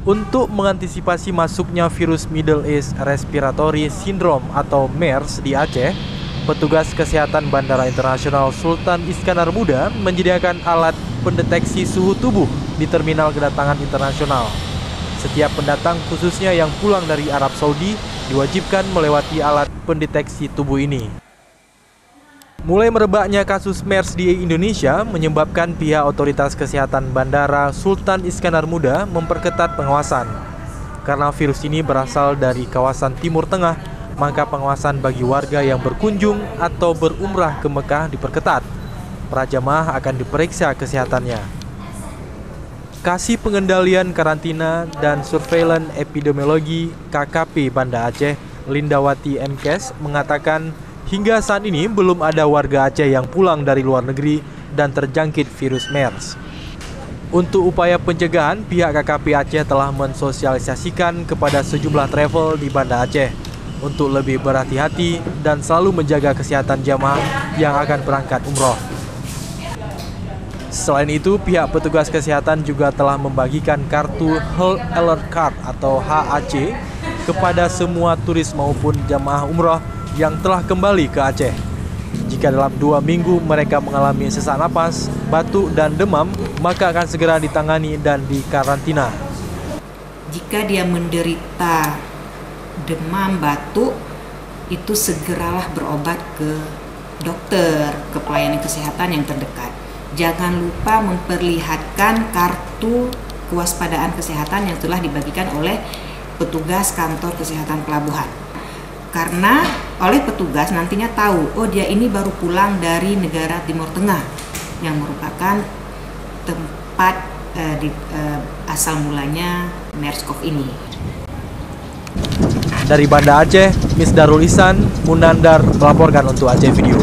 Untuk mengantisipasi masuknya virus Middle East Respiratory Syndrome atau MERS di Aceh, petugas kesehatan Bandara Internasional Sultan Iskandar Muda menyediakan alat pendeteksi suhu tubuh di terminal kedatangan internasional. Setiap pendatang, khususnya yang pulang dari Arab Saudi, diwajibkan melewati alat pendeteksi tubuh ini. Mulai merebaknya kasus MERS di Indonesia menyebabkan pihak otoritas kesehatan Bandara Sultan Iskandar Muda memperketat pengawasan. Karena virus ini berasal dari kawasan Timur Tengah, maka pengawasan bagi warga yang berkunjung atau berumrah ke Mekah diperketat. Para jamaah akan diperiksa kesehatannya. Kasih Pengendalian Karantina dan Surveillance Epidemiologi KKP Banda Aceh, Lindawati Mkes, mengatakan hingga saat ini belum ada warga Aceh yang pulang dari luar negeri dan terjangkit virus MERS. Untuk upaya pencegahan, pihak KKP Aceh telah mensosialisasikan kepada sejumlah travel di Banda Aceh untuk lebih berhati-hati dan selalu menjaga kesehatan jamaah yang akan berangkat umroh. Selain itu, pihak petugas kesehatan juga telah membagikan kartu Health Alert Card atau HAC kepada semua turis maupun jamaah umroh yang telah kembali ke Aceh. Jika dalam 2 minggu mereka mengalami sesak napas, batuk, dan demam, maka akan segera ditangani dan dikarantina. Jika dia menderita demam, batuk, itu segeralah berobat ke dokter, ke pelayanan kesehatan yang terdekat. Jangan lupa memperlihatkan kartu kewaspadaan kesehatan yang telah dibagikan oleh petugas kantor kesehatan pelabuhan. Karena oleh petugas nantinya tahu, oh dia ini baru pulang dari negara Timur Tengah yang merupakan tempat asal mulanya MERS-CoV ini. Dari Banda Aceh, Miss Darul Ihsan Munandar melaporkan untuk Aceh Video.